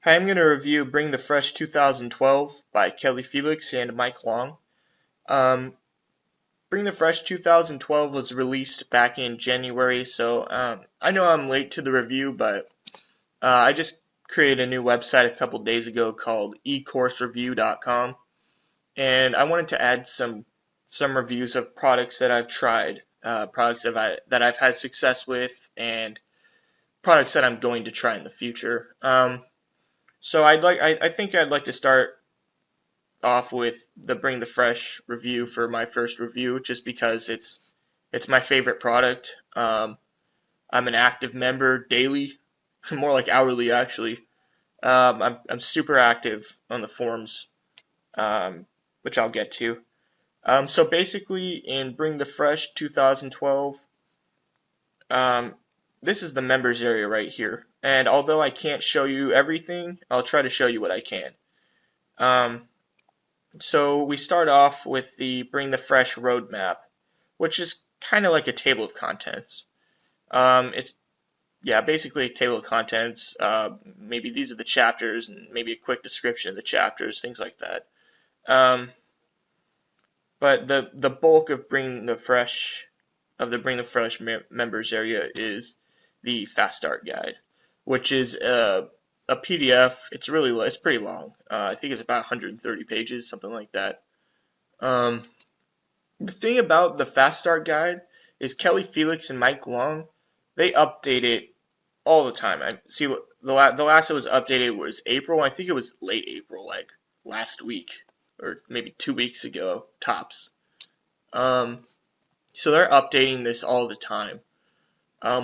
Hi, I'm going to review Bring the Fresh 2012 by Kelly Felix and Mike Long. Um, Bring the Fresh 2012 was released back in January, so I know I'm late to the review, but I just created a new website a couple days ago called ecoursereview.com, and I wanted to add some reviews of products that I've tried, products that I've had success with, and products that I'm going to try in the future. So I think I'd like to start off with the Bring the Fresh review for my first review, just because it's my favorite product. I'm an active member daily, more like hourly actually. I'm super active on the forums, which I'll get to. So basically, in Bring the Fresh 2012, um, this is the members area right here. And although I can't show you everything, I'll try to show you what I can. Um, So we start off with the Bring the Fresh roadmap, which is kind of like a table of contents. It's basically a table of contents. Maybe these are the chapters, and maybe a quick description of the chapters, things like that. Um, but the bulk of Bring the Fresh members area is the Fast Start Guide, which is a PDF. It's pretty long. I think it's about 130 pages, something like that. Um, The thing about the Fast Start Guide is Kelly Felix and Mike Long, they update it all the time. I see the last it was updated was April. I think it was late April, like last week or maybe 2 weeks ago tops. Um, so they're updating this all the time,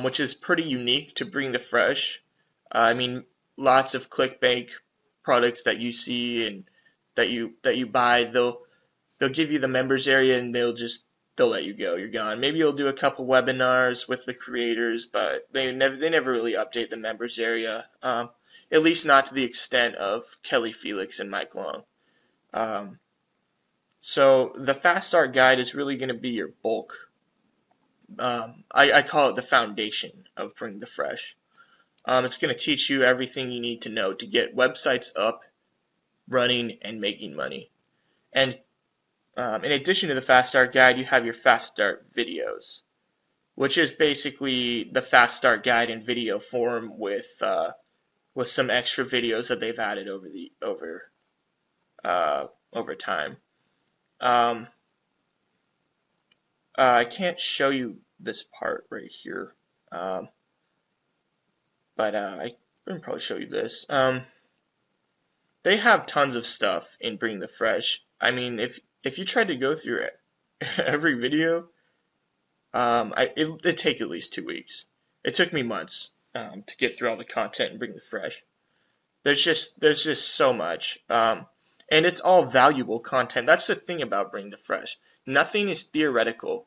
which is pretty unique to Bring the Fresh. I mean, lots of ClickBank products that you see and that you buy, they'll give you the members area and they'll let you go. You're gone. Maybe you'll do a couple webinars with the creators, but they never really update the members area. At least not to the extent of Kelly Felix and Mike Long. Um, so the Fast Start Guide is really going to be your bulk. I call it the foundation of Bring the Fresh. It's going to teach you everything you need to know to get websites up, running, and making money. And in addition to the Fast Start Guide, you have your Fast Start videos, which is basically the Fast Start Guide in video form with some extra videos that they've added over time. Um, I can't show you this part right here, um, but I can probably show you this. They have tons of stuff in Bring the Fresh. I mean, if you tried to go through every video, it'd take at least 2 weeks. It took me months to get through all the content and Bring the Fresh. There's just so much, and it's all valuable content. That's the thing about Bring the Fresh. Nothing is theoretical,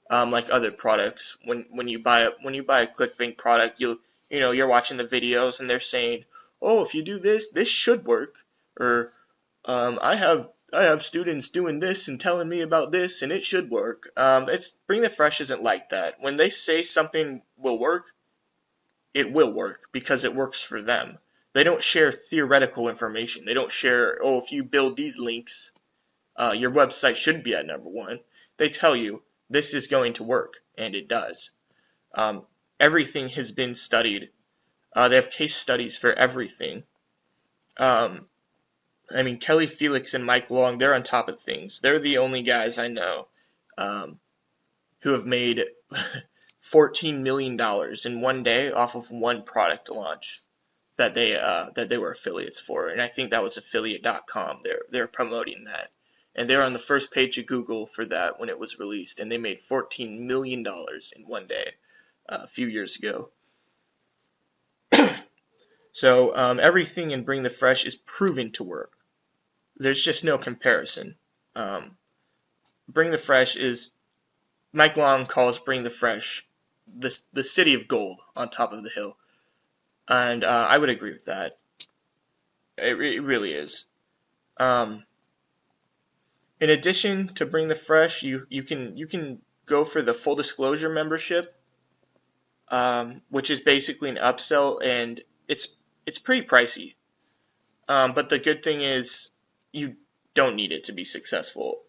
like other products. When you buy a ClickBank product, you're watching the videos and they're saying, oh, if you do this, this should work, or I have students doing this and telling me about this and it should work. It's Bring the Fresh isn't like that. When they say something will work, it will work because it works for them. They don't share theoretical information. They don't share, oh, if you build these links, your website should be at #1. They tell you this is going to work, and it does. Um, Everything has been studied. They have case studies for everything. Um, I mean, Kelly Felix and Mike Long, they're on top of things. They're the only guys I know um, who have made $14 million in one day off of one product launch that they were affiliates for, and I think that was affiliate.com. They're promoting that, and they're on the first page of Google for that when it was released, and they made $14 million in one day a few years ago. So everything in Bring the Fresh is proven to work. There's just no comparison. Um, Bring the Fresh is Mike Long calls Bring the Fresh the city of gold on top of the hill, and I would agree with that. It really is. Um, in addition to Bring the Fresh, you can go for the full disclosure membership, which is basically an upsell, and it's pretty pricey. But the good thing is you don't need it to be successful.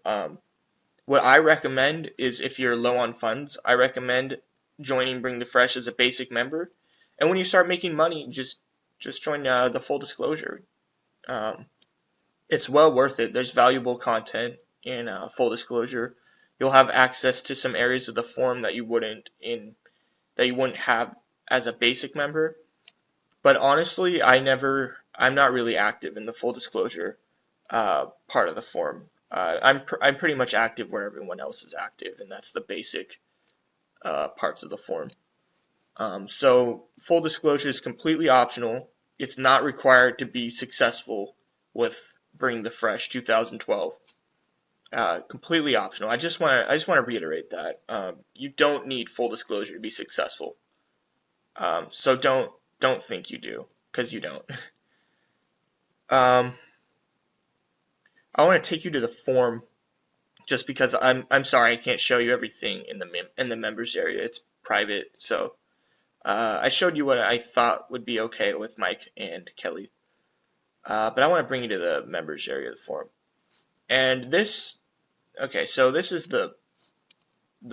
What I recommend is if you're low on funds, I recommend joining Bring the Fresh as a basic member. And when you start making money, just join the full disclosure. Um, it's well worth it. There's valuable content in full disclosure. You'll have access to some areas of the forum that you wouldn't have as a basic member. But honestly, I'm not really active in the full disclosure part of the forum. I'm pretty much active where everyone else is active, and that's the basic parts of the forum. So full disclosure is completely optional. It's not required to be successful with Bring the Fresh 2012. Completely optional. I just want to reiterate that you don't need full disclosure to be successful. So don't think you do, because you don't. I want to take you to the forum just because I'm sorry I can't show you everything in the members area. It's private, so I showed you what I thought would be okay with Mike and Kelly. But I want to bring you to the members area of the forum. And this, okay, so this is the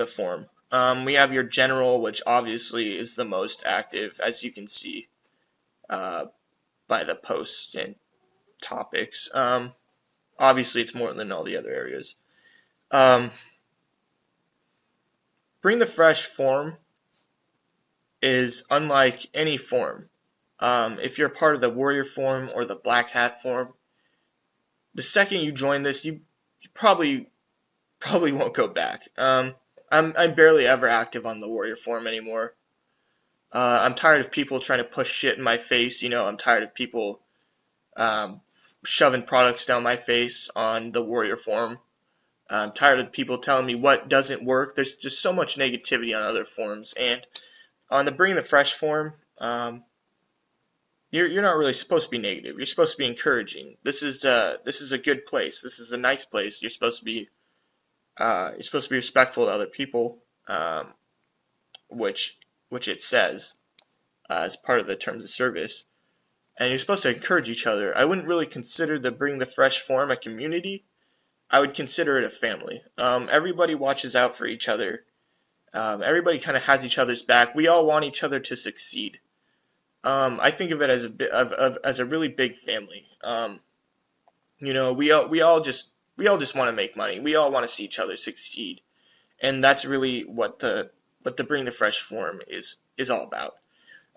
forum. We have your general, which obviously is the most active, as you can see by the posts and topics. Obviously, it's more than all the other areas. Bring the Fresh forum is unlike any forum. If you're part of the Warrior forum or the Black Hat forum, the second you join this, you probably won't go back. I'm barely ever active on the Warrior forum anymore. I'm tired of people trying to push shit in my face. You know, I'm tired of people shoving products down my face on the Warrior forum. I'm tired of people telling me what doesn't work. There's just so much negativity on other forums, and on the Bring the Fresh forum, you're not really supposed to be negative. You're supposed to be encouraging. This is a good place. This is a nice place. You're supposed to be respectful to other people, which it says as part of the terms of service. And you're supposed to encourage each other. I wouldn't really consider the Bring the Fresh forum a community. I would consider it a family. Everybody watches out for each other. Everybody kind of has each other's back. We all want each other to succeed. I think of it as a really big family. You know, we all just want to make money. We all want to see each other succeed, and that's really what the Bring the Fresh forum is all about.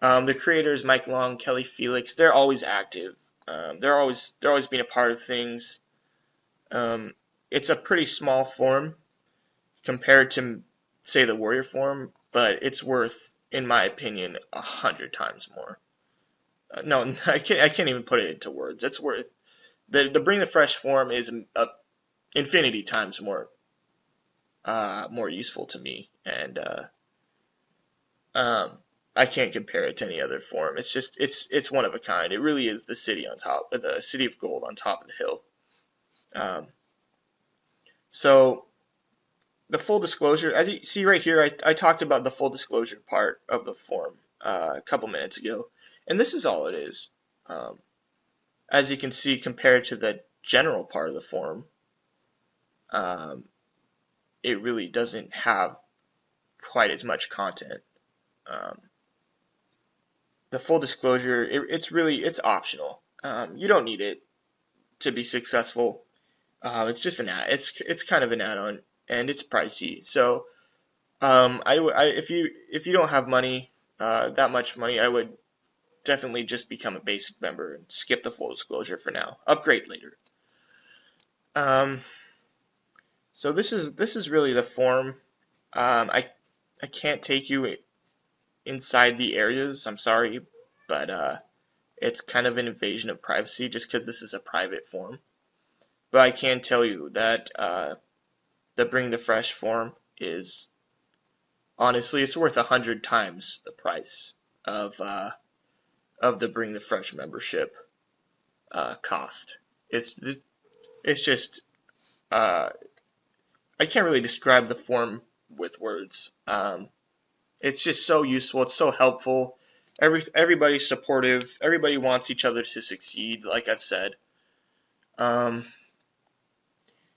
The creators, Mike Long, Kelly Felix, they're always active. They're always being a part of things. It's a pretty small forum compared to, say, the Warrior forum, but it's worth, in my opinion, 100 times more. No, I can't even put it into words. It's worth the Bring the Fresh forum is infinity times more useful to me, and I can't compare it to any other forum. It's just it's one of a kind. It really is the city of gold on top of the hill. So the full disclosure, as you see right here, I talked about the full disclosure part of the forum a couple minutes ago, and this is all it is. As you can see, compared to the general part of the forum, it really doesn't have quite as much content. The full disclosure, it's optional. You don't need it to be successful. It's just it's kind of an add-on, and it's pricey. So if you don't have money, that much money, I would definitely just become a basic member and skip the full disclosure for now. Upgrade later. So this is really the forum. I can't take you inside the areas. I'm sorry, but it's kind of an invasion of privacy just because this is a private forum. But I can tell you that the Bring the Fresh forum is honestly it's worth 100 times the price of the Bring the Fresh membership cost. It's just I can't really describe the forum with words. It's just so useful. It's so helpful. Everybody's supportive. Everybody wants each other to succeed. Like I've said, um,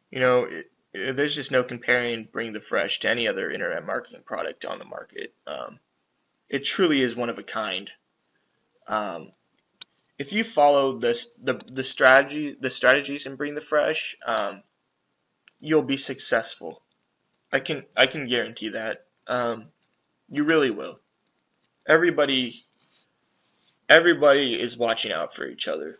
you know, there's just no comparing Bring the Fresh to any other internet marketing product on the market. It truly is one of a kind. Um, if you follow the strategies in Bring the Fresh, you'll be successful. I can guarantee that. You really will. Everybody everybody is watching out for each other.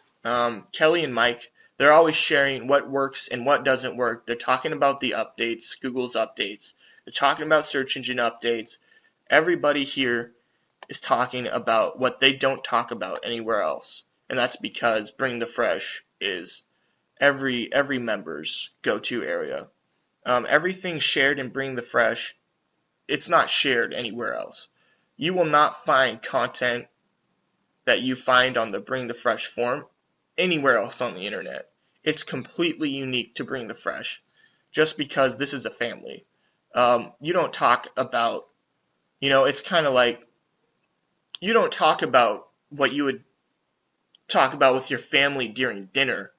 Kelly and Mike, they're always sharing what works and what doesn't work. They're talking about the updates, Google's updates. They're talking about search engine updates. Everybody here is talking about what they don't talk about anywhere else, and that's because Bring the Fresh is every member's go-to area. Everything shared in Bring the Fresh, it's not shared anywhere else. You will not find content that you find on the Bring the Fresh forum anywhere else on the internet. It's completely unique to Bring the Fresh, just because this is a family. You don't talk about, it's kind of like you don't talk about what you would talk about with your family during dinner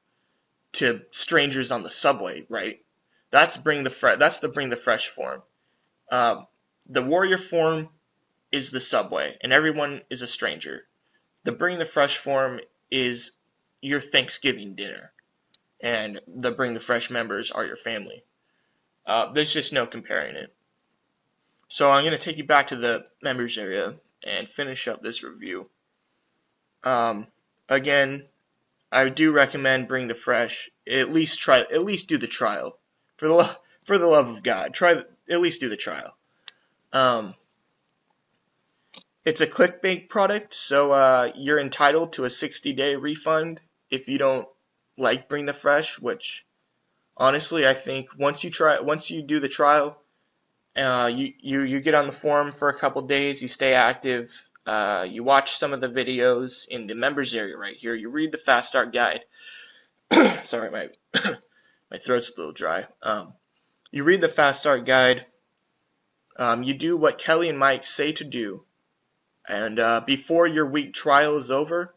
to strangers on the subway, right? That's Bring the Fresh. That's the Bring the Fresh forum. Um, the Warrior forum is the subway, and everyone is a stranger. The Bring the Fresh forum is your Thanksgiving dinner, and the Bring the Fresh members are your family. There's just no comparing it. So I'm going to take you back to the members area and finish up this review. Again, I do recommend Bring the Fresh. At least do the trial. For the love of God, at least do the trial. It's a clickbait product, so you're entitled to a 60-day refund if you don't like Bring the Fresh, which honestly I think once you do the trial, you get on the forum for a couple days, you stay active, you watch some of the videos in the members area right here, you read the fast start guide. Sorry, my my throat's a little dry. You read the fast start guide, you do what Kelly and Mike say to do, and before your week trial is over,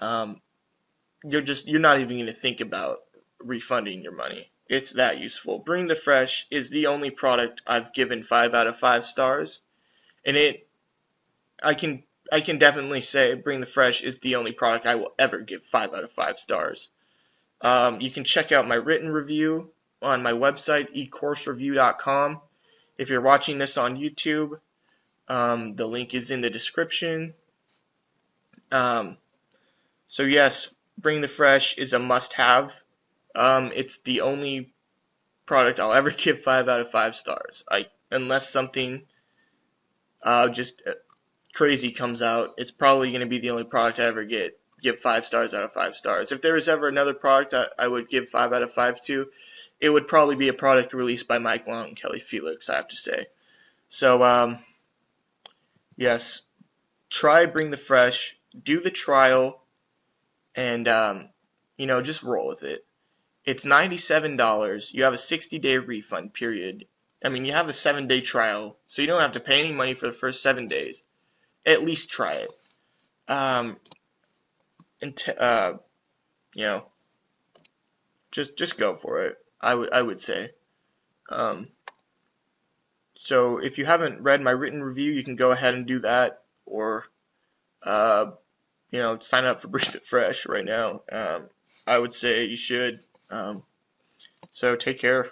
you're not even going to think about refunding your money. It's that useful. Bring the Fresh is the only product I've given 5 out of 5 stars, and I can definitely say Bring the Fresh is the only product I will ever give 5 out of 5 stars. You can check out my written review on my website, ecoursereview.com. If you're watching this on YouTube, the link is in the description. So yes, Bring the Fresh is a must-have. It's the only product I'll ever give 5 out of 5 stars. Unless something just crazy comes out, it's probably going to be the only product I ever give 5 stars out of 5 stars. If there was ever another product I would give 5 out of 5 to, it would probably be a product released by Mike Long and Kelly Felix, I have to say. So, yes, try Bring the Fresh, do the trial, and, just roll with it. It's $97. You have a 60-day refund period. I mean, you have a 7-day trial, so you don't have to pay any money for the first 7 days. At least try it. Just go for it. I would say. So if you haven't read my written review, you can go ahead and do that, or sign up for Bring the Fresh right now. I would say you should. So take care.